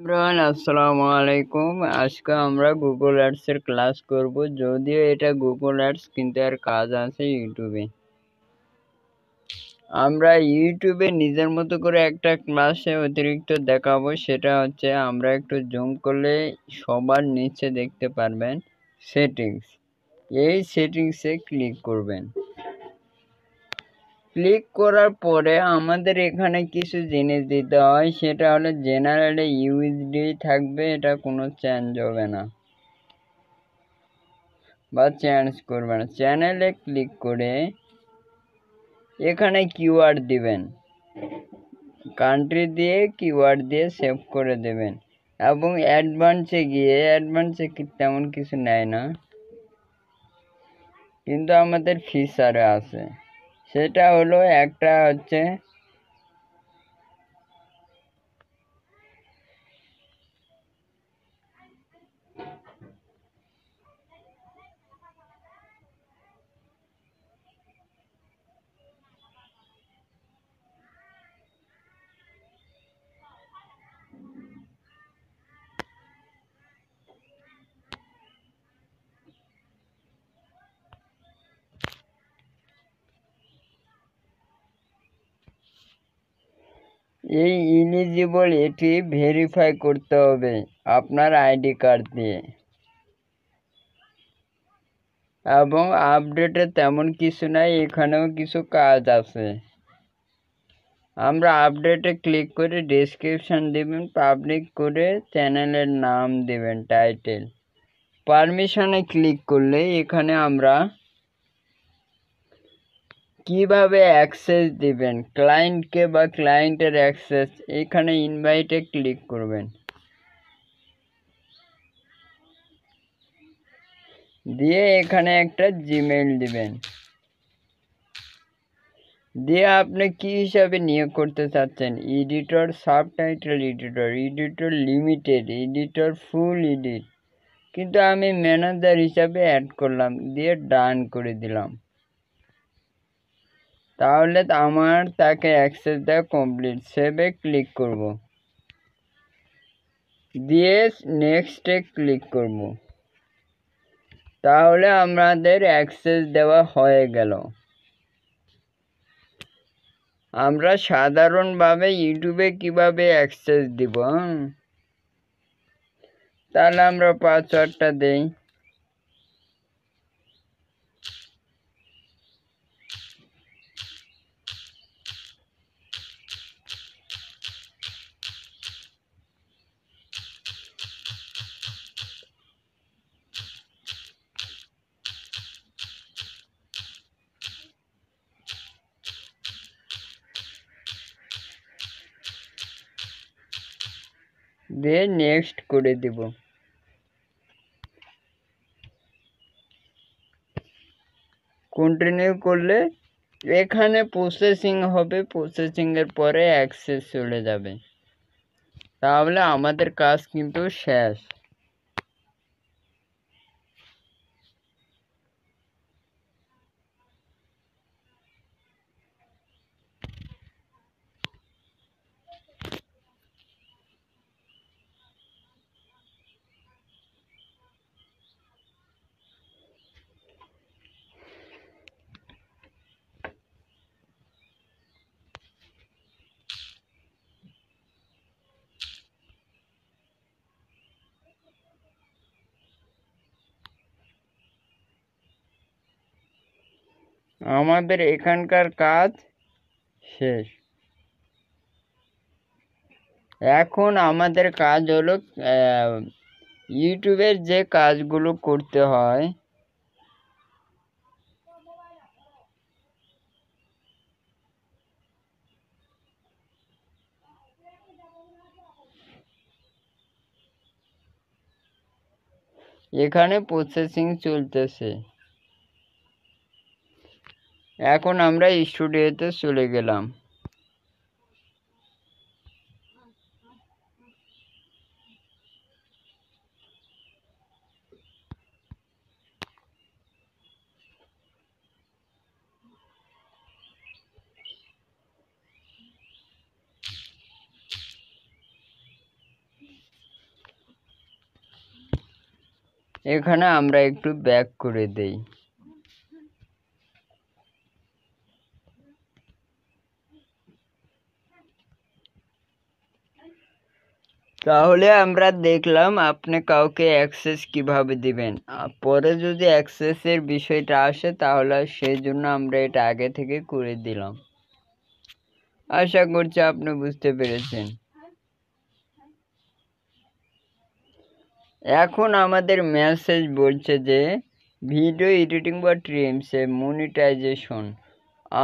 ইমরান, আসসালামু আলাইকুম। আজকে আমরা গুগল অ্যাডস এর ক্লাস করব। যদিও এটা গুগল অ্যাডস, কিন্তু এর কাজ আছে ইউটিউবে। আমরা ইউটিউবে নিজের মতো করে একটা ক্লাসে অতিরিক্ত দেখাবো। সেটা হচ্ছে, আমরা একটু জুম করলে সবার নিচে দেখতে পারবেন সেটিংস। এই সেটিংসে ক্লিক করবেন। ক্লিক করার পরে আমাদের এখানে কিছু জিনিস দিতে হয়। সেটা হলো জেনারেলে ইউএসডি থাকবে, এটা কোনো চেঞ্জ হবে না বা চেঞ্জ করবে না। চ্যানেলে ক্লিক করে এখানে কিওয়ার্ড দিবেন, কান্ট্রি দিয়ে কিওয়ার্ড দিয়ে সেভ করে দেবেন। এবং অ্যাডভান্সে তেমন কিছু নেয় না, কিন্তু আমাদের ফিচারে আছে। সেটা হলো একটা হচ্ছে এই ইলিজিবল, এটি ভেরিফাই করতে হবে আপনার আইডি কার্ড দিয়ে। এবং আপডেটে তেমন কিছু নাই, এখানেও কিছু কাজ আছে। আমরা আপডেটে ক্লিক করে ডেসক্রিপশন দিবেন, পাবলিক করে চ্যানেলের নাম দিবেন, টাইটেল। পারমিশনে ক্লিক করলে এখানে আমরা কিভাবে অ্যাক্সেস দিবেন ক্লায়েন্টকে বা ক্লায়েন্টের অ্যাক্সেস, এখানে ইনভাইটে ক্লিক করবেন। দিয়ে এখানে একটা জিমেইল দিবেন। দিয়ে আপনি কি হিসাবে নিয়োগ করতে চাচ্ছেন, editor, subtitle editor, editor limited, editor full edit, কিন্তু আমি ম্যানেজার হিসাবে অ্যাড করলাম, দিয়ে ডান করে দিলাম। তাহলে আমার তাকে অ্যাক্সেস দেওয়া কমপ্লিট। সেভে ক্লিক করব, দিয়ে নেক্সটে ক্লিক করব। তাহলে আমাদের অ্যাক্সেস দেওয়া হয়ে গেল। আমরা সাধারণভাবে ইউটিউবে কিভাবে অ্যাক্সেস দিব, তাহলে আমরা পাসওয়ার্ডটা দেই। দিয়ে নেক্সট করে দিব। কন্টিনিউ করলে এখানে প্রসেসিং হবে, প্রসেসিংয়ের পরে অ্যাক্সেস চলে যাবে। তাহলে আমাদের কাজ কিন্তু শেষ। আমাদের এখানকার কাজ শেষ। এখন আমাদের কাজ হলো ইউটিউবের যে কাজগুলো করতে হয়, এখানে প্রসেসিং চলতেছে। এখন আমরা স্টুডিওতে চলে গেলাম। এখানে আমরা একটু ব্যাক করে দেই। তাহলে আমরা দেখলাম আপনি কাউকে অ্যাক্সেস কিভাবে দিবেন। পরে যদি অ্যাক্সেসের বিষয়টা আসে তাহলে সেই জন্য আমরা এটা আগে থেকে করে দিলাম। আশা করছি আপনি বুঝতে পেরেছেন। এখন আমাদের মেসেজ বলছে যে ভিডিও এডিটিং বা ট্রিমসে মনিটাইজেশন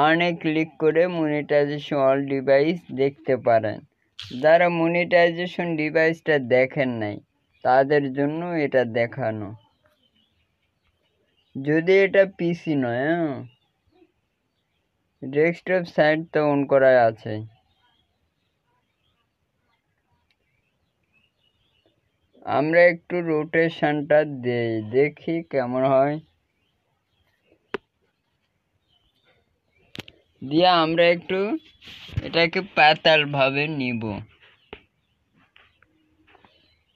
অনে ক্লিক করে মনিটাইজেশন অল ডিভাইস দেখতে পারেন। যারা মনিটাইজেশন ডিভাইসটা দেখেন নাই তাদের জন্য এটা দেখানো। যদি এটা পিসি নয়, ডেস্কটপ সাইট তো অন করা আছে। আমরা একটু রোটেশনটা দেই, দেখি কেমন হয়। দিয়ে আমরা একটু এটাকে পাতাল ভাবে নিব,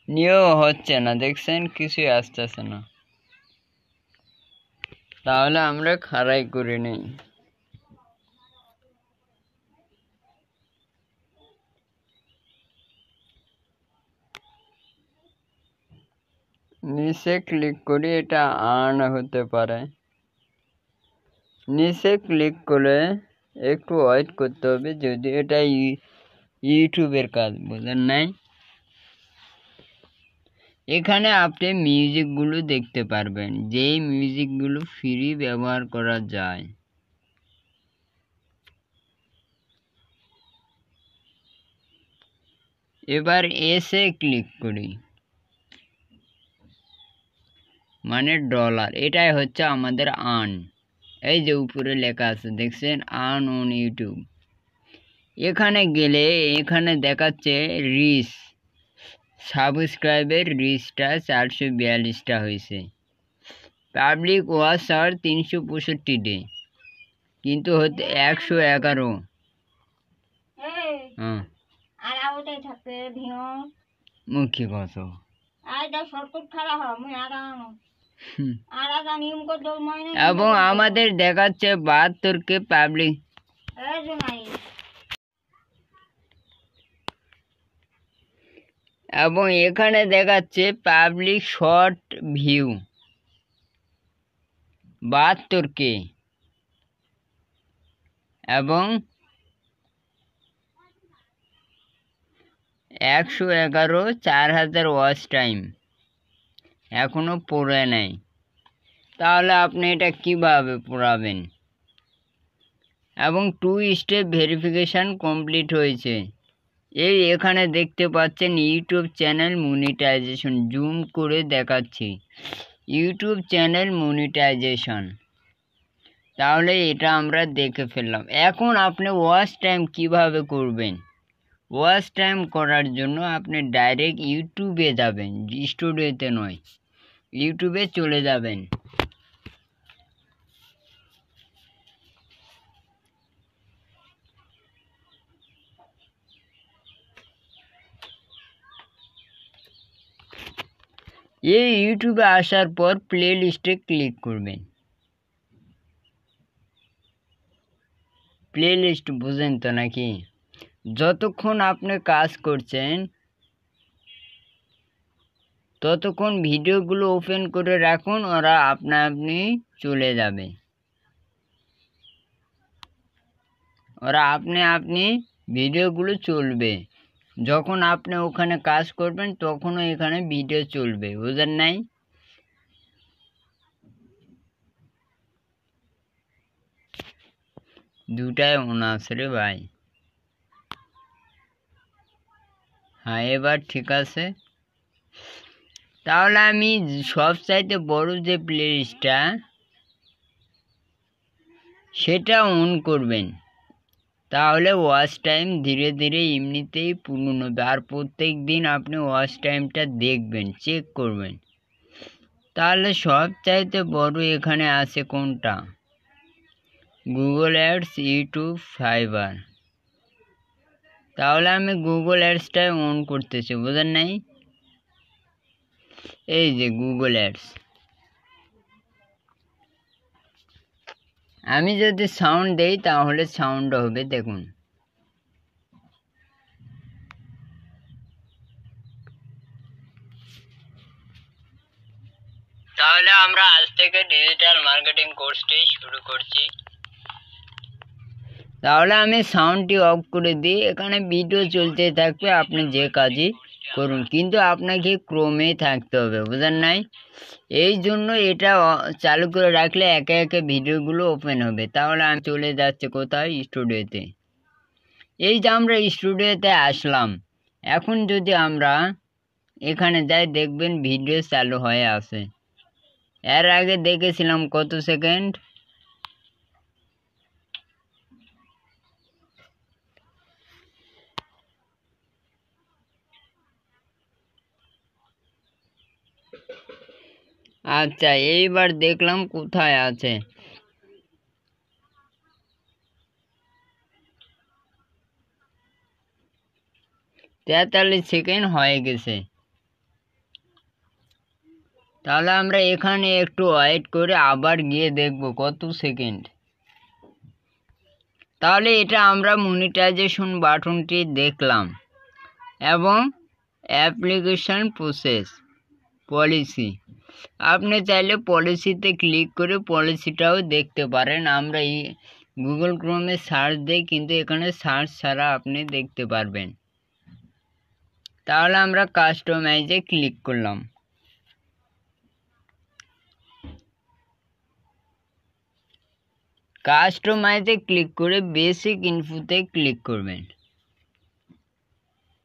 নিয়েও হচ্ছে না, দেখছেন কিছুই আসতেছে না। তাহলে আমরা খাড়াই করে নেই। নিচে ক্লিক করি, এটা আন হতে পারে। নিচে ক্লিক করে একটু ওয়েট করতে হবে, যদি এটা ইউটিউবের কাজ, বুঝলেন নাই। এখানে আপনি মিউজিকগুলো দেখতে পারবেন, যেই মিউজিকগুলো ফ্রি ব্যবহার করা যায়। এবার এসে ক্লিক করি, মানে ডলার, এটাই হচ্ছে আমাদের আর্ন। এই যে উপরে লেখা আছে দেখছেন, আর্ন অন ইউটিউব। এখানে গেলে এখানে দেখাচ্ছে রিচ, সাবস্ক্রাইবের রিচটা 442টা হয়েছে। পাবলিক ওয়াচ আওয়ার 365 ডে, কিন্তু হচ্ছে 111। হ্যাঁ, মুখী কত এবং আমাদের দেখাচ্ছে 72কে পাবলিক। এবং এখানে দেখাচ্ছে পাবলিক শর্ট ভিউ 72কে, এবং 111 4000 ওয়াচ টাইম এখনো পড়ে নাই। তাহলে আপনি এটা কিভাবে পড়াবেন? এবং 2 স্টেপ ভেরিফিকেশন কমপ্লিট হয়েছে। এই এখানে দেখতে পাচ্ছেন ইউটিউব চ্যানেল মনিটাইজেশন, জুম করে দেখাচ্ছি ইউটিউব চ্যানেল মনিটাইজেশন। তাহলে এটা আমরা দেখে ফেললাম। এখন আপনি ওয়াচ টাইম কিভাবে করবেন? ওয়াচ টাইম করার জন্য আপনি ডাইরেক্ট ইউটিউবে যাবেন, স্টুডিওতে নয়, ইউটিউবে চলে যাবেন। এই ইউটিউবে আসার পর প্লে লিস্টে ক্লিক করবেন। প্লে লিস্ট বুঝেন তো নাকি? যতক্ষণ আপনি কাজ করছেন ততক্ষণ ভিডিওগুলো ওপেন করে রাখুন, ওরা আপনা আপনি চলে যাবে। ওরা আপনি ভিডিওগুলো চলবে। যখন আপনি ওখানে কাজ করবেন তখনও এখানে ভিডিও চলবে, বুঝেন নাই? দুটাই অন আছে রে ভাই। হ্যাঁ, এবার ঠিক আছে। তাহলে আমি সবচাইতে বড় যে প্লে লিস্টটা সেটা অন করবেন। তাহলে ওয়াচ টাইম ধীরে ধীরে এমনিতেই পূর্ণ হবে। আর প্রত্যেক দিন আপনি ওয়াচ টাইমটা দেখবেন, চেক করবেন। তাহলে সবচাইতে বড় এখানে আছে কোনটা? Google ads, YouTube, fibre. তাহলে আমি গুগল অ্যাডসটাই অন করতেছি, বুঝেন নাই? এই যে গুগল অ্যাডস। আমি যদি সাউন্ড দেই তাহলে সাউন্ড হবে, দেখুন। তাহলে আমরা আজ থেকে ডিজিটাল মার্কেটিং কোর্সটি শুরু করছি। তাহলে আমি সাউন্ডটি অফ করে দিই, এখানে ভিডিও চলতে থাকবে, আপনি যে কাজই করুন, কিন্তু আপনাকে ক্রমে থাকতে হবে, বুঝেন নাই? এই জন্য এটা চালু করে রাখলে একে একে ভিডিওগুলো ওপেন হবে। তাহলে আমি চলে যাচ্ছি কোথায়, স্টুডিওতে। এই যে আমরা স্টুডিওতে আসলাম, এখন যদি আমরা এখানে যাই দেখবেন ভিডিও চালু হয়ে আছে। এর আগে দেখেছিলাম কত সেকেন্ড, আচ্ছা এইবার দেখলাম কোথায় আছে। 43 সেকেন্ড হয়ে গেছে। তাহলে আমরা এখানে একটু ওয়েট করে আবার গিয়ে দেখব কত সেকেন্ড। তাহলে এটা আমরা মনিটাইজেশন বাটনটি দেখলাম এবং অ্যাপ্লিকেশন প্রসেস পলিসি। আপনি চাইলে পলিসিতে ক্লিক করে পলিসিটাও দেখতে পারেন। আমরা এই গুগল ক্রোমে সার্চ দিই, কিন্তু এখানে সার্চ ছাড়া আপনি দেখতে পারবেন। তাহলে আমরা কাস্টমাইজে ক্লিক করলাম। কাস্টমাইজে ক্লিক করে বেসিক ইনফোতে ক্লিক করবেন।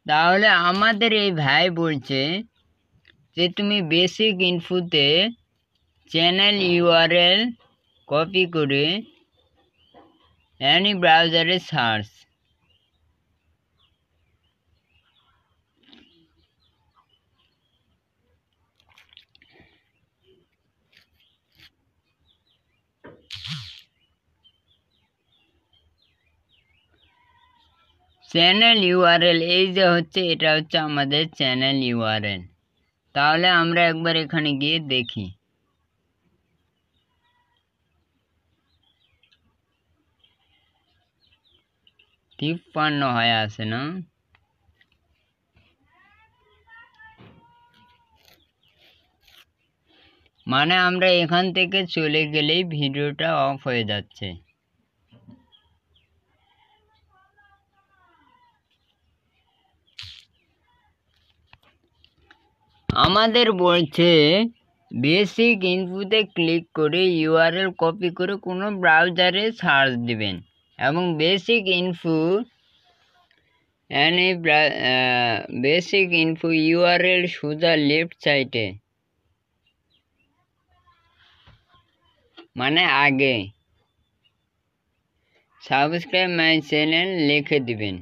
তাহলে আমাদের এই ভাই বলছে যে তুমি বেসিক ইনফোতে চ্যানেল ইউআরএল কপি করে এনি ব্রাউজারে সার্চ। চ্যানেল ইউআরএল এই যে হচ্ছে, এটা হচ্ছে আমাদের চ্যানেল ইউআরএল। তাহলে আমরা একবার এখানে গিয়ে দেখি। তিপ্পান্ন হয়ে আছে না? মানে আমরা এখান থেকে চলে গেলেই ভিডিওটা অফ হয়ে যাচ্ছে। আমাদের বলছে বেসিক ইনফোতে ক্লিক করে ইউআরএল কপি করে কোনো ব্রাউজারে সার্চ দিবেন এবং basic info basic info URL সোজা লেফট সাইডে, মানে আগে সাবস্ক্রাইব মাই চ্যানেল লিখে দিবেন।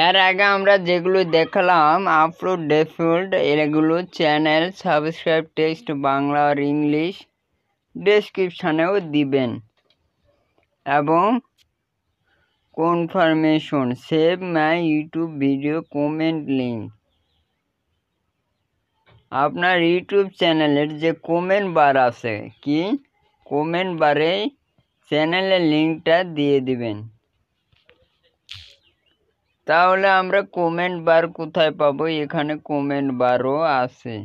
এর আগে আমরা যেগুলো দেখলাম আপলোড ডিফল্ট, এগুলো চ্যানেল সাবস্ক্রাইব টেক্সট বাংলা আর ইংলিশ ডেসক্রিপশানেও দিবেন এবং confirmation save my YouTube video comment link. আপনার ইউটিউব চ্যানেলের যে কমেন্ট বার আছে, কি কমেন্ট বারে চ্যানেলের লিঙ্কটা দিয়ে দিবেন। তাহলে আমরা কমেন্ট বার কোথায় পাবো? এখানে কমেন্ট বারও আছে।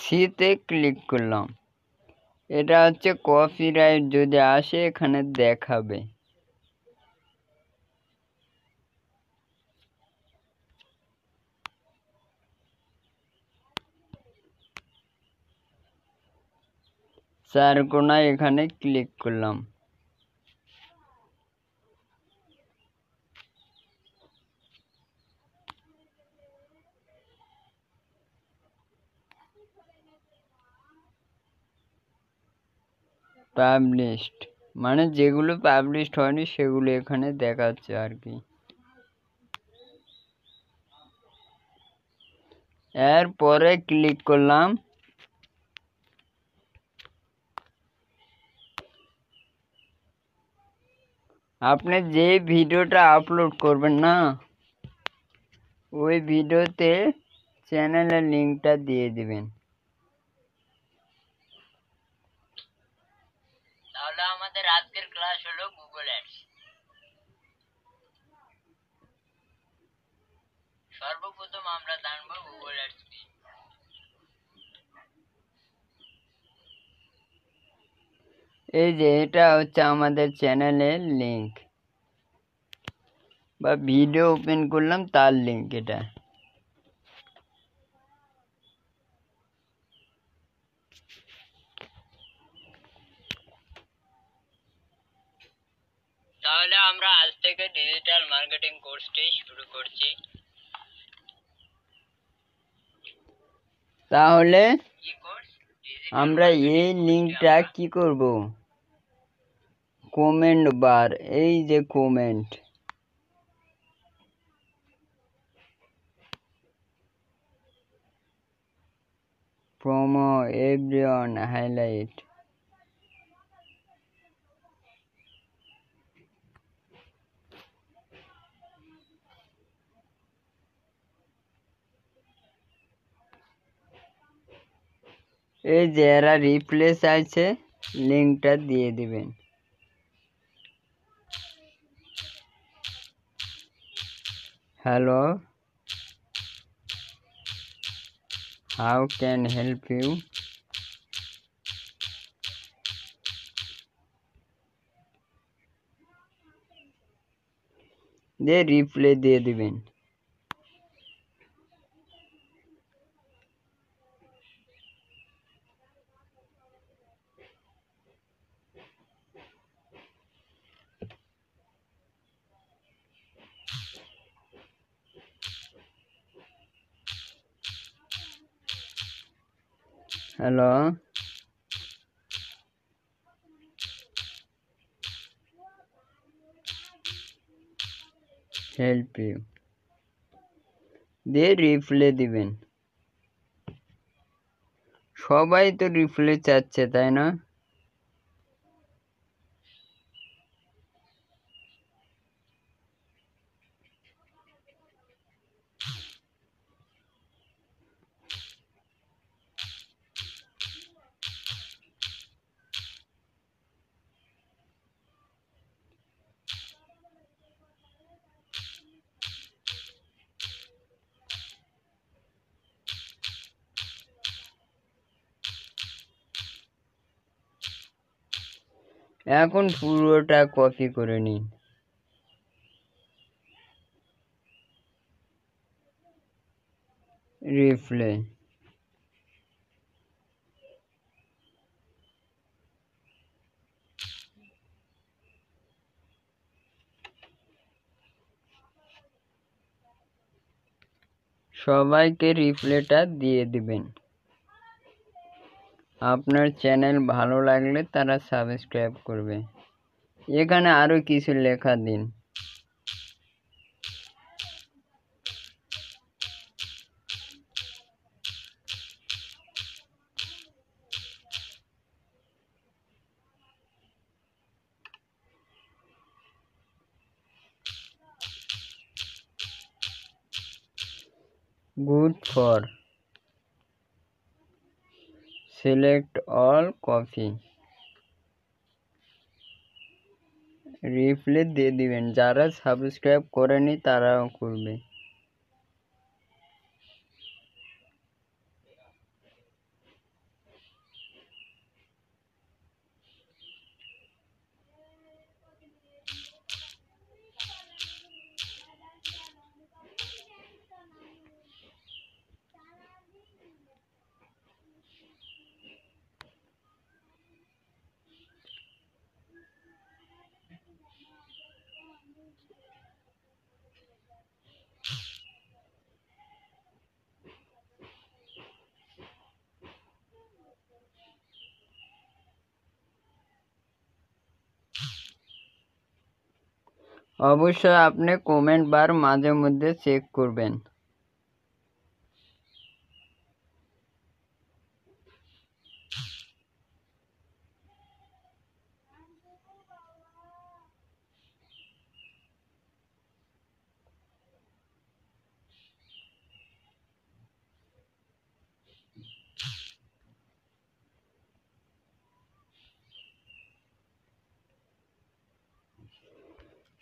সিতে ক্লিক করলাম। এটা হচ্ছে কপিরাইট, যদি আসে এখানে দেখাবে। চার কোণায় এখানে ক্লিক করলাম। পাবলিশড মানে যেগুলো পাবলিশড হয়নি সেগুলো এখানে দেখাচ্ছে আর কি। এরপরে ক্লিক করলাম। আপনি যে ভিডিওটা আপলোড করবেন না ওই ভিডিওতে চ্যানেলের লিঙ্কটা দিয়ে দিবেন, তাহলে আমাদের আজকের ক্লাস হলো গুগল অ্যাডস। সর্বপ্রথম আমরা জানবো গুগল অ্যাডস কি। এই যে এটা হচ্ছে আমাদের চ্যানেলের লিঙ্ক বা ভিডিও ওপেন করলাম তার লিঙ্ক এটা। তাহলে আমরা আজ থেকে ডিজিটাল মার্কেটিং কোর্সটি শুরু করছি। তাহলে আমরা এই লিঙ্কটা কি করব, কমেন্ট বার, এই যে কমেন্ট, প্রোমো এভরিওয়ান হাইলাইট, এই যে এরা রিপ্লেস আছে লিঙ্কটা দিয়ে দিবেন। Hello, how can help you, দিয়ে রিপ্লে দিয়ে দিবেন। হ্যালো, হেল্প ইউ দিয়ে রিপ্লে দিবেন। সবাই তো রিপ্লে চাচ্ছে তাই না? এখন পুরোটা কপি করে নিন। রিপ্লে, সবাইকে রিপ্লেটা দিয়ে দিবেন। আপনার চ্যানেল ভালো লাগলে তারা সাবস্ক্রাইব করবে। এখানে আরো কিছু লেখা দিন। Good for select all copy, reply দিয়ে দিবেন। যারা সাবস্ক্রাইব করেনি তারাও করবে। অবশ্যই আপনি কমেন্ট বার মাঝে মধ্যে চেক করবেন।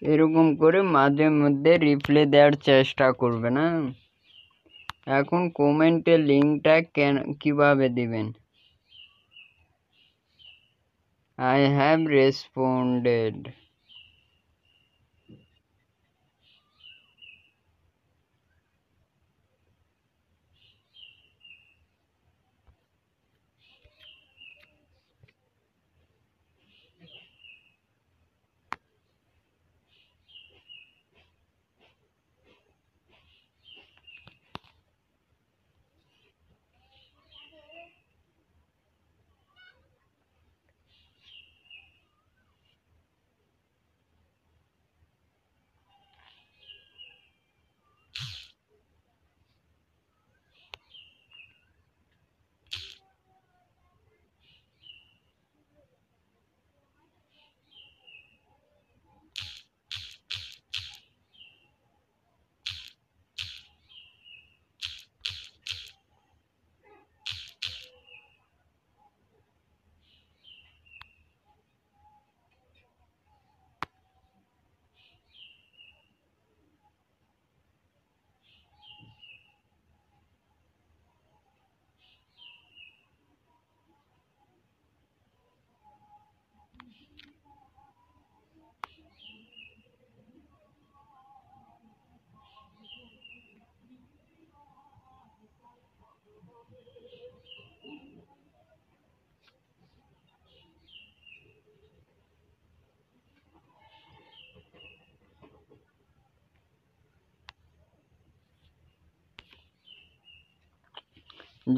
এরকম করে মাঝে মধ্যে রিপ্লাই দেওয়ার চেষ্টা করবেন। এখন কমেন্টের লিঙ্কটা কিভাবে দিবেন? I have responded.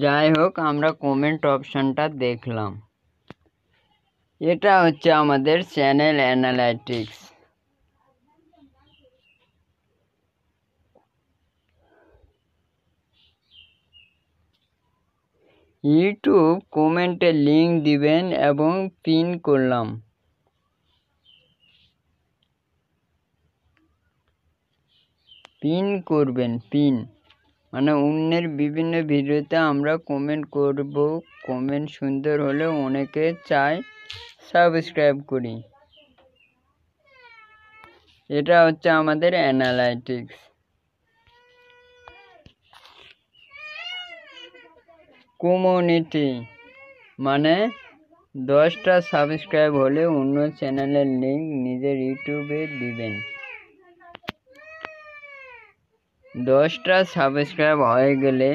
যাই হোক, আমরা কমেন্ট অপশনটা দেখলাম। এটা হচ্ছে আমাদের চ্যানেল অ্যানালাইটিক্স। ইউটিউব কমেন্টে লিঙ্ক দিবেন এবং পিন করলাম। পিন করবেন, পিন মানে অন্যের বিভিন্ন ভিডিওতে আমরা কমেন্ট করব, কমেন্ট সুন্দর হলে অনেকে চায় সাবস্ক্রাইব করি। এটা হচ্ছে আমাদের অ্যানালাইটিক্স। কমিউনিটি মানে 10টা সাবস্ক্রাইব হলে অন্য চ্যানেলের লিঙ্ক নিজের ইউটিউবে দিবেন। 10টা সাবস্ক্রাইব হয়ে গেলে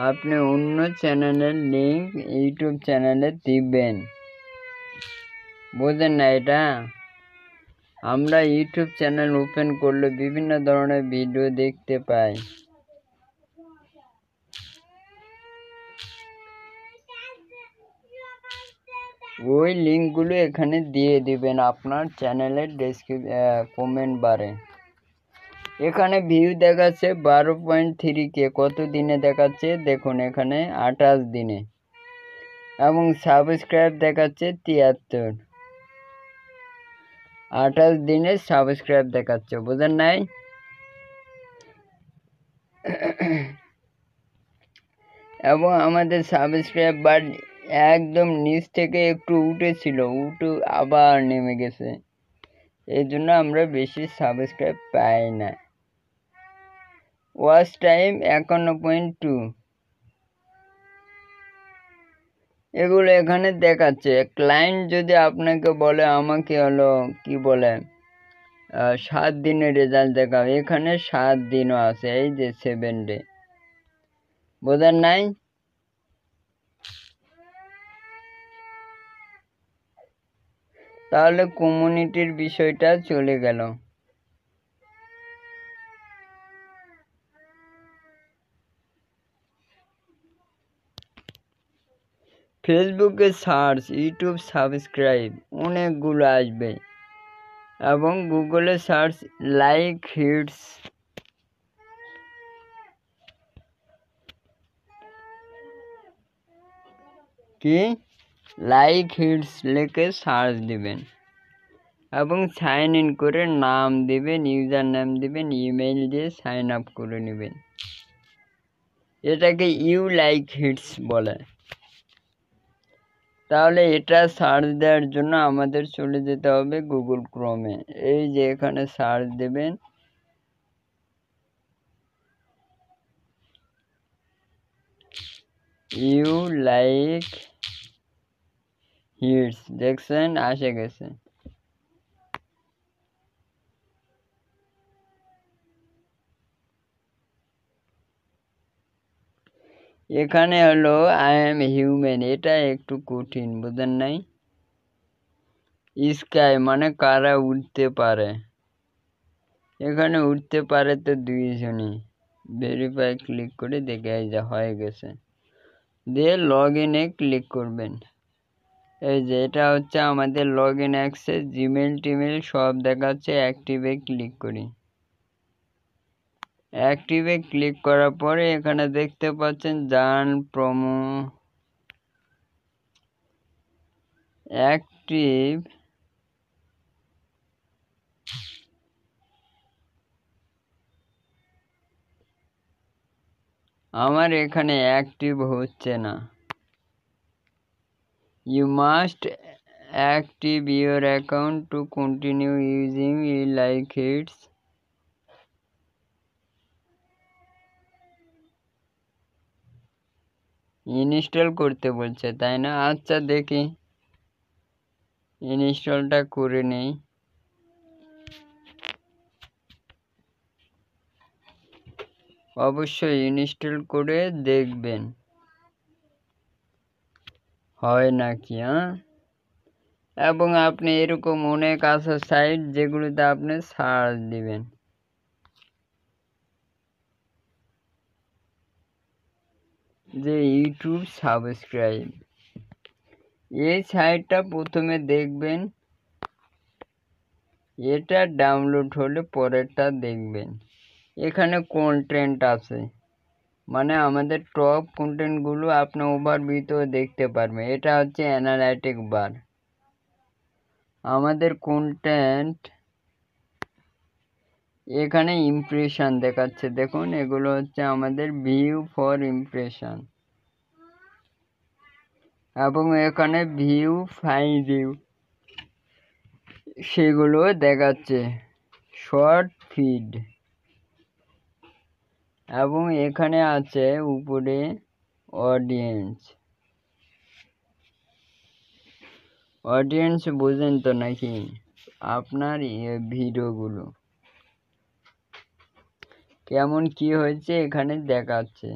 আপনি অন্য চ্যানেলের লিঙ্ক ইউটিউব চ্যানেলে দিবেন। বোঝেন না এটা? আমরা ইউটিউব চ্যানেল ওপেন করলে বিভিন্ন ধরনের ভিডিও দেখতে পাই। ওই লিঙ্কগুলো এখানে দিয়ে দিবেন আপনার চ্যানেলের কমেন্ট বারে। এখানে ভিউ দেখাচ্ছে 12.3K। কত দিনে দেখাচ্ছে দেখুন, এখানে 28 দিনে। এবং সাবস্ক্রাইব দেখাচ্ছে 73। 28 দিনে সাবস্ক্রাইব দেখাচ্ছে, বোঝেন নাই? এবং আমাদের সাবস্ক্রাইব বার একদম নিচ থেকে একটু উঠেছিল, আবার নেমে গেছে। এই জন্য আমরা বেশি সাবস্ক্রাইব পাই না। Watch time 51.2। এগুলো এখানে দেখাচ্ছে। ক্লায়েন্ট যদি আপনাকে বলে আমাকে হলো কি বলে 7 দিনের রেজাল্ট দেখাও, এখানে 7 দিনও আছে, এই যে 7 ডে। বোঝেন নাই? তাহলে কমিউনিটির বিষয়টা চলে গেল। ফেসবুকে সার্চ, ইউটিউব সাবস্ক্রাইব, অনেকগুলো আসবে। এবং গুগলে সার্চ লাইক হিটস কি লাইক হিটস লিখে সার্চ দিবেন এবং সাইন ইন করে নাম দিবেন, ইউজার নাম দিবেন, ইমেল দিয়ে সাইন আপ করে নেবেন। এটাকে ইউ লাইক হিটস বলে। তাহলে এটা সার্চ দেওয়ার জন্য আমাদের চলে যেতে হবে গুগল ক্রোমে। এই যে এখানে সার্চ দেবেন, ইউ লাইক হিটস, দেখছেন আসে গেছে। এখানে হলো আই এম হিউম্যান, এটা একটু কঠিন, বুঝেন নাই? স্কাই মানে কারা উঠতে পারে, এখানে উঠতে পারে তো দুইজনই। ভেরিফাই ক্লিক করে দেখে এই যে হয়ে গেছে, দিয়ে লগ ইনে ক্লিক করবেন। এই যে এটা হচ্ছে আমাদের লগ ইন অ্যাক্সেস, জিমেল টিমেল সব দেখাচ্ছে। অ্যাক্টিভে ক্লিক করি। অ্যাক্টিভে ক্লিক করার পরে এখানে দেখতে পাচ্ছেন জার্ন প্রোমো অ্যাক্টিভ। আমার এখানে অ্যাক্টিভ হচ্ছে না। You must active your account to continue using E like hits. Install করতে বলছে, তাই না? আচ্ছা দেখি, ইনস্টলটা করে নেই। অবশ্যই ইনস্টল করে দেখবেন হয় নাকি। এবং আপনি এরকম অনেক আছে সাইট যেগুলোতে আপনি সার্চ দিবেন। যে ইউটিউব সাবস্ক্রাইব, এই সাইটটা প্রথমে দেখবেন, এটা ডাউনলোড হলে পরেরটা দেখবেন। এখানে কন্টেন্ট আছে, মানে আমাদের টপ কন্টেন্টগুলো আপনি ওভারভিউতেও দেখতে পারবেন। এটা হচ্ছে অ্যানালাইটিক বার। আমাদের কন্টেন্ট এখানে ইমপ্রেশন দেখাচ্ছে, দেখুন এগুলো হচ্ছে আমাদের ভিউ ফর ইমপ্রেশন। এবং এখানে ভিউ ফাইন্ডিং সেগুলো দেখাচ্ছে, শর্ট ফিড। এবং এখানে আছে উপরে অডিয়েন্স। অডিয়েন্স বুঝেন তো নাকি? আপনার ভিডিওগুলো কেমন কি হয়েছে এখানে দেখাচ্ছে।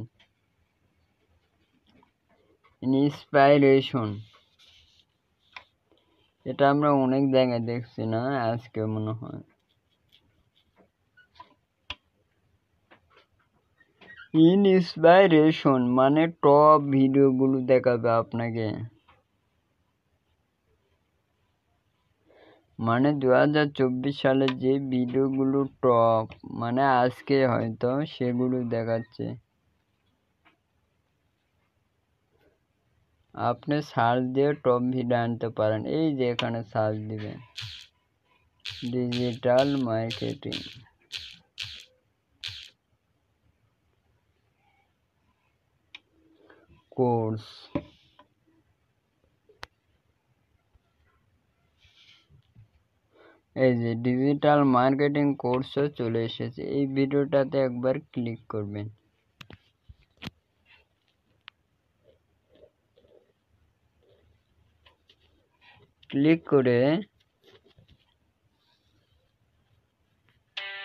ইন্সপাইরেশন, এটা আমরা অনেক জায়গায় দেখছি না, আজকে মনে হয়। ইন্সপাইরেশন মানে টপ ভিডিওগুলো দেখাবে আপনাকে, মানে 2024 সালে যে ভিডিওগুলো টপ, মানে আজকে হয়তো সেগুলো দেখাচ্ছে। আপনি সার্চ দিয়ে টপ ভিডিও আনতে পারেন। এই যে এখানে সার্চ দিবেন ডিজিটাল মার্কেটিং কোর্স। এই যে ডিজিটাল মার্কেটিং কোর্সও চলে এসেছে। এই ভিডিওটাতে একবার ক্লিক করবেন। ক্লিক করে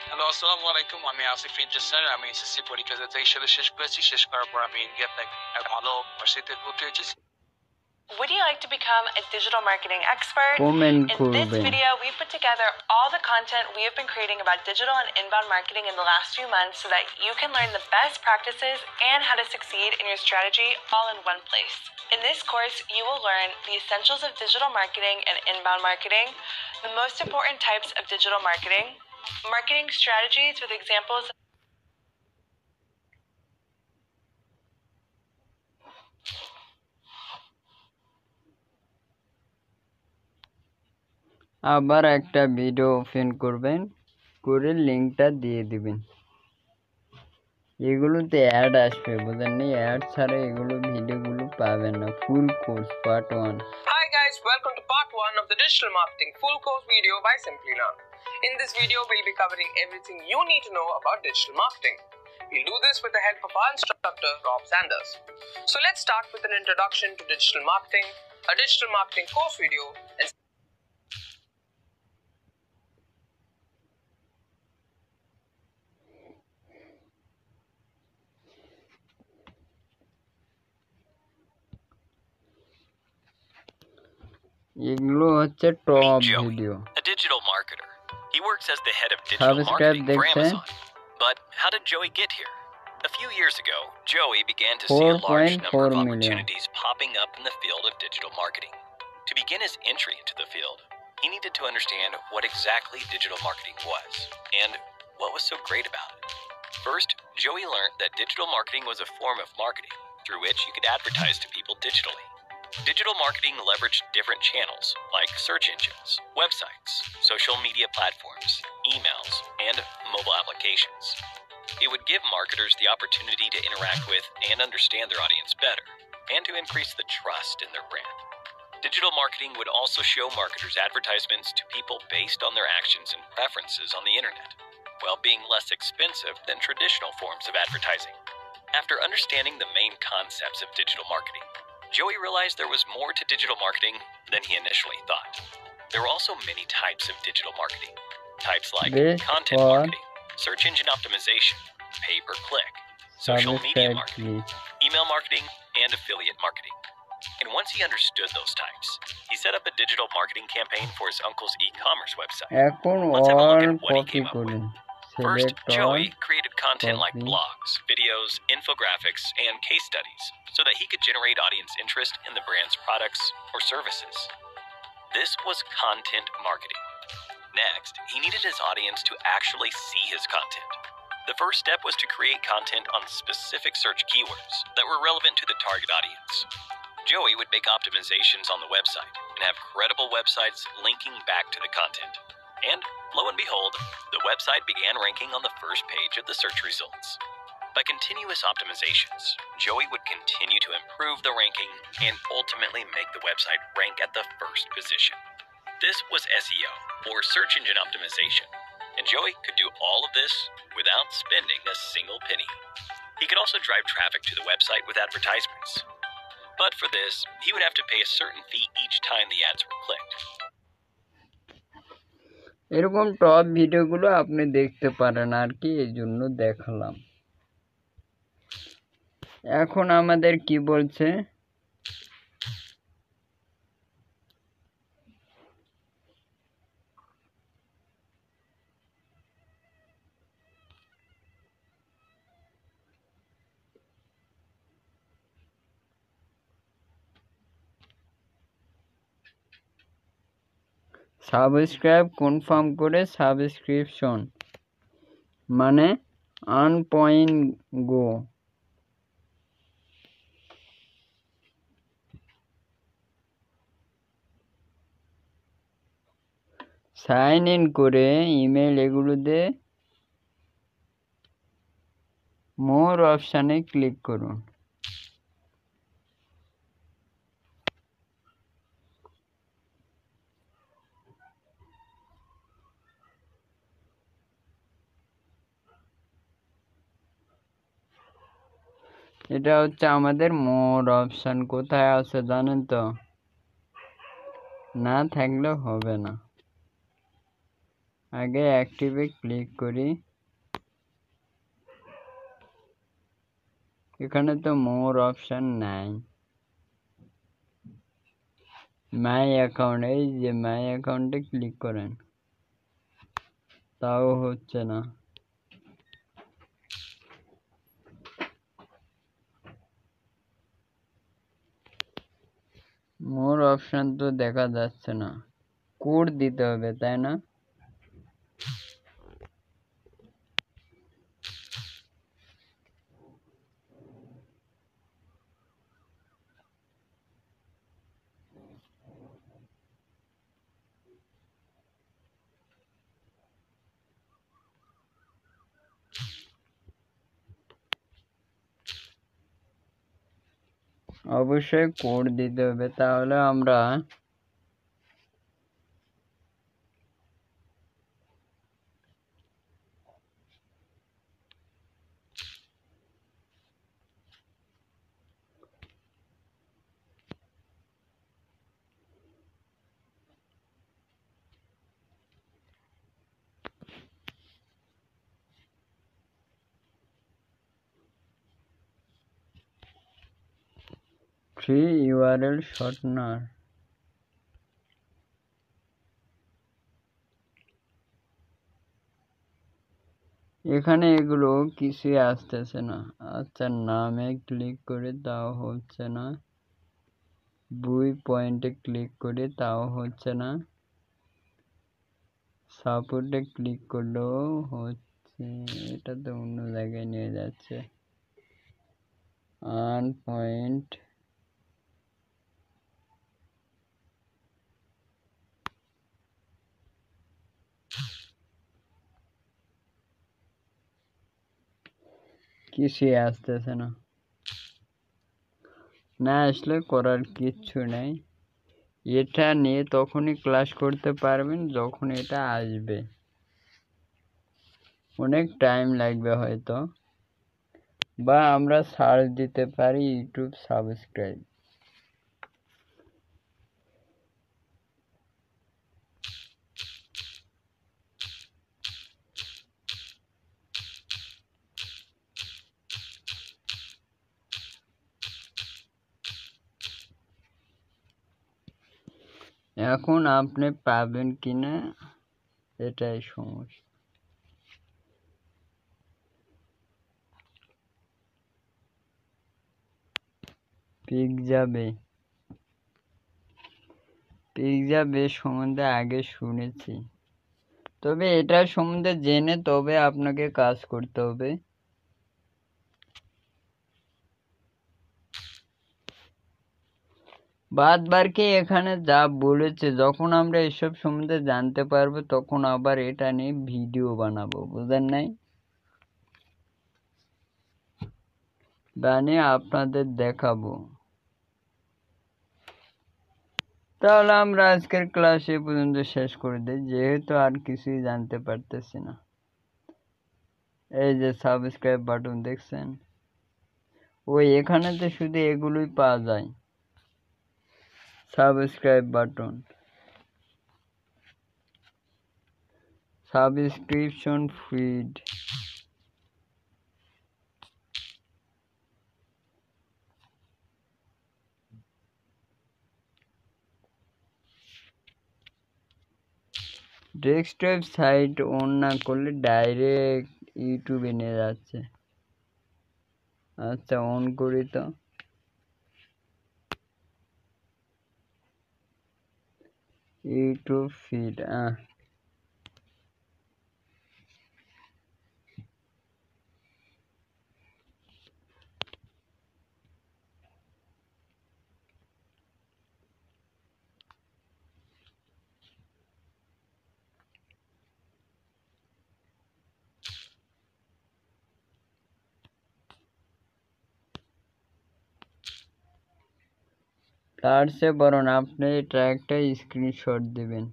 হ্যালো, আসসালামু আলাইকুম। আমি আসিফ ইন্টার স্যার। আমি এসএসসি পরীক্ষা 2023 সালে শেষ করেছি। শেষ করার পর আমি ইন্ডিয়াতে ভালো ভার্সিটিতে ভর্তি হয়েছি। Would you like to become a digital marketing expert? Comment In this করবেন। video, we put together all the content we have been creating about digital and inbound marketing in the last few months so that you can learn the best practices and how to succeed in your strategy all in one place. In this course, you will learn the essentials of digital marketing and inbound marketing, the most important types of digital marketing, marketing strategies with examples. আবার একটা video open করবেন, করে লিঙ্কটা দিয়ে দিবেন। এগুলোতে add আসবে, বুঝেননি? অ্যাড ছাড়া এগুলো ভিডিওগুলো পাবেন না। Full course part 1। Hi guys, welcome to part 1 of the digital marketing full course video by Simplilearn. In this video, we'll be covering everything you need to know about digital marketing. We'll do this with the help of our instructor, Rob Sanders. So let's start with an introduction to digital marketing, a digital marketing course video, and এগুলো হচ্ছে top Meet Joey, video. a digital marketer. He works as the head of digital Subscribe marketing for দেখছেন? Amazon. But how did Joey get here? A few years ago, Joey began to see a large number 4.4 of million. opportunities popping up in the field of digital marketing. To begin his entry into the field, he needed to understand what exactly digital marketing was and what was so great about it. First, Joey learned that digital marketing was a form of marketing through which you could advertise to people digitally. Digital marketing leveraged different channels like search engines, websites, social media platforms, emails, and mobile applications. It would give marketers the opportunity to interact with and understand their audience better, and to increase the trust in their brand. Digital marketing would also show marketers advertisements to people based on their actions and preferences on the internet, while being less expensive than traditional forms of advertising. After understanding the main concepts of digital marketing, Joey realized there was more to digital marketing than he initially thought. There were also many types of digital marketing. Types like This content for marketing, search engine optimization, pay-per-click, social media Subscribe marketing, please। email marketing, and affiliate marketing. And once he understood those types, he set up a digital marketing campaign for his uncle's e-commerce website. এখন Let's have a look all at what he copy came up করুন। with. First, select all, Joey created content like copy. blogs, videos, infographics, and case studies so that he could generate audience interest in the brand's products or services. This was content marketing. Next, he needed his audience to actually see his content. The first step was to create content on specific search keywords that were relevant to the target audience. Joey would make optimizations on the website and have credible websites linking back to the content. And lo and behold, the website began ranking on the first page of the search results. By continuous optimizations, Joey would continue to improve the ranking and ultimately make the website rank at the first position. This was SEO, or search engine optimization, and Joey could do all of this without spending a single penny. He could also drive traffic to the website with advertisements. But for this, he would have to pay a certain fee each time the ads were clicked. এরকম top ভিডিওগুলো আপনি দেখতে পারেন আর কি, এই জন্য দেখালাম। এখন আমাদের কি বলছে, সাবস্ক্রাইব কনফার্ম করে সাবস্ক্রিপশন মানে earn point go. Sign in করে ইমেল এগুলোতে মোর অপশানে ক্লিক করুন। এটা হচ্ছে আমাদের মোর অপশান। কোথায় আছে জানেন তো? না থাকলে হবে না। আগে অ্যাক্টিভে ক্লিক করি। এখানে তো মোর অপশান নাই। মাই অ্যাকাউন্ট, এই যে মাই অ্যাকাউন্টে ক্লিক করেন, তাও হচ্ছে না। মোর অপশন তো দেখা যাচ্ছে না, কোড দিতে হবে তাই না? অবশ্যই কোড দিতে হবে, তাহলে আমরা ফ্রি ইউআরএল শর্টনার, এখানে এগুলো কিছুই আসতেছে না। আচ্ছা, নামে ক্লিক করে তাও হচ্ছে না, বুই পয়েন্টে ক্লিক করে তাও হচ্ছে না, সাপোর্টে ক্লিক করলেও হচ্ছে, এটা তো অন্য জায়গায় নিয়ে যাচ্ছে। আন পয়েন্ট, কিছুই আসতেছে না। না আসলে করার কিচ্ছু নেই, এটা নিয়ে তখনই ক্লাস করতে পারবেন যখন এটা আসবে, অনেক টাইম লাগবে হয়তো, বা আমরা সার্চ দিতে পারি ইউটিউব সাবস্ক্রাইব। এখন আপনি পাবেন কিনা এটাই সমস্যা। পিৎজা বে সম্বন্ধে আগে শুনেছি, তবে এটার সম্বন্ধে জেনে তবে আপনাকে কাজ করতে হবে। বাদ বাকি এখানে যা বলেছে, যখন আমরা এসব সম্বন্ধে জানতে পারবো তখন আবার এটা নিয়ে ভিডিও বানাবো, বুঝলেন নাই? বানিয়ে আপনাদের দেখাবো। তাহলে আমরা আজকের ক্লাস এ পর্যন্ত শেষ করে দিই, যেহেতু আর কিছুই জানতে পারতেছি না। এই যে সাবস্ক্রাইব বাটন দেখছেন, ওই এখানে তো শুধু এগুলোই পাওয়া যায়, subscribe button, subscription feed, desktop site on না করলে ডাইরেক্ট ইউটিউবে নিয়ে যাচ্ছে। আচ্ছা, অন করি তো, ইউটিউব ফিড, তার চেয়ে বরং আপনি এটা একটা স্ক্রিনশট দিবেন,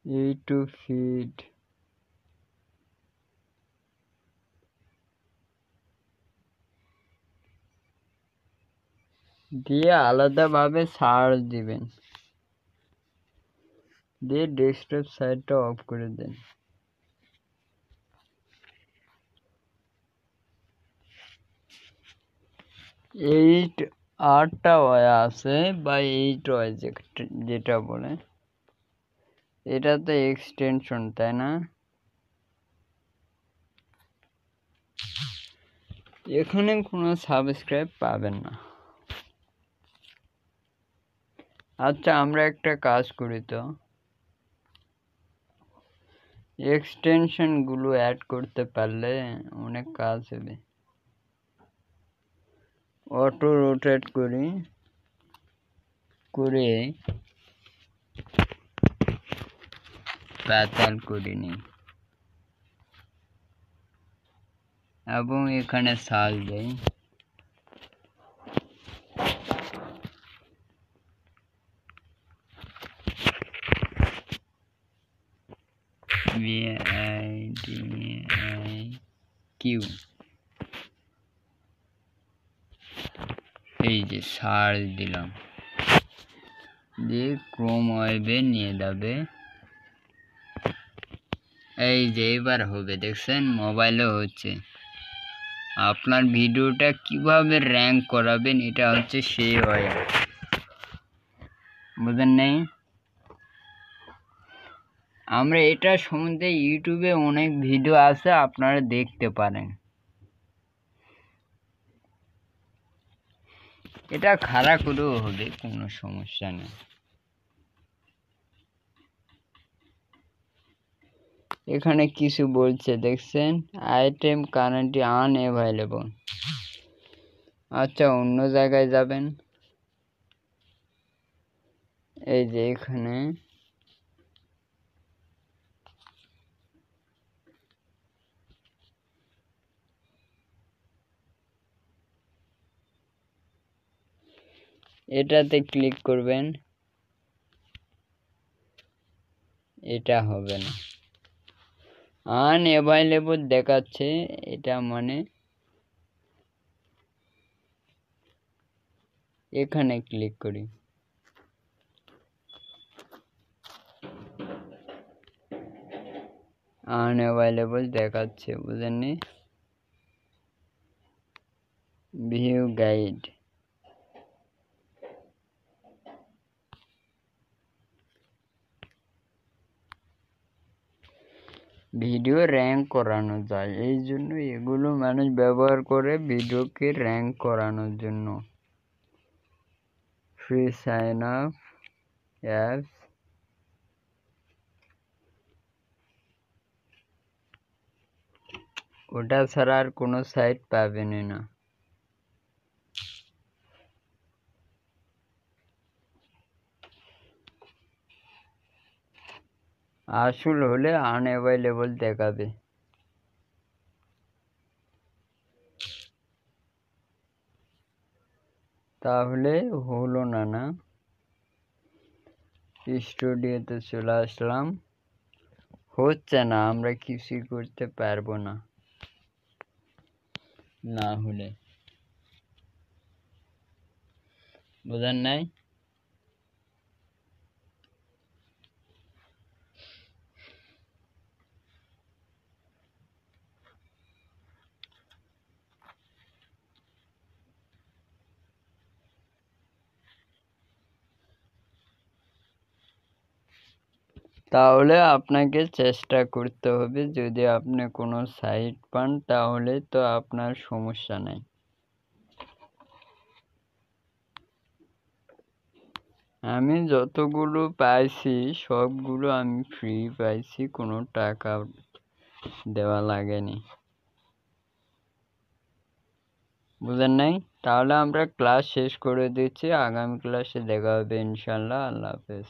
ইউটিউব ফিড দিয়ে আলাদাভাবে সার্চ দিবেন, দিয়ে ডেস্কটপ সাইটটা অফ করে দেন। 8টা ওয়ে আছে বা 8 ওয়ে যেটা বলে, এটা তো এক্সটেনশন, তাই না? এখানে কোনো সাবস্ক্রাইব পাবেন না। আচ্ছা, আমরা একটা কাজ করি তো, এক্সটেনশনগুলো অ্যাড করতে পারলে অনেক কাজ হবে। অটো রোটেট করি, করে প্যাটার্ন করে নিই এবং এখানে সার্চ দেই। VIDIQ, এই যে সার্চ দিলাম, দিয়ে ক্রোম ওয়েবে নিয়ে যাবে। এই যে এবার হবে, দেখছেন মোবাইলে হচ্ছে। আপনার ভিডিওটা কিভাবে র্যাঙ্ক করাবেন, এটা হচ্ছে সেই ওয়ে, বুঝেন নেই? আমরা এটা সম্বন্ধে ইউটিউবে অনেক ভিডিও আছে, আপনারা দেখতে পারেন। এটা খাড়া করেও হবে, কোনো সমস্যা নেই। এখানে কিছু বলছে দেখছেন, আইটেম কারেন্টলি আনঅ্যাভেলেবল। আচ্ছা, অন্য জায়গায় যাবেন। এই যে এখানে এটাতে ক্লিক করবেন, এটা হবে না, আনঅ্যাভেলেবল দেখাচ্ছে। এটা মানে এখানে ক্লিক করি, আনঅ্যাভেলেবল দেখাচ্ছে, বুঝেননি? ভিউ গাইড, ভিডিও র্যাঙ্ক করানো যায়, এই জন্য এগুলো মানুষ ব্যবহার করে ভিডিওকে র্যাঙ্ক করানোর জন্য। ফ্রি সাইন আপ অ্যাপস, ওটা ছাড়া আর কোনো সাইট পাবেনই না। আসল হলে আনঅ্যাভেলেবল দেখাবে। তাহলে হলো না, না? স্টুডিওতে চলে আসলাম, হচ্ছে না, আমরা কিছুই করতে পারবো না না হলে, বোঝেন নাই? তাহলে আপনাকে চেষ্টা করতে হবে, যদি আপনি কোনো সাইট পান তাহলে তো আপনার সমস্যা নাই। আমি যতগুলো পাইছি সবগুলো আমি ফ্রি পাইছি, কোনো টাকা দেওয়া লাগেনি, বুঝেন নাই? তাহলে আমরা ক্লাস শেষ করে দিচ্ছি, আগামী ক্লাসে দেখা হবে ইনশাল্লাহ। আল্লাহ হাফেজ।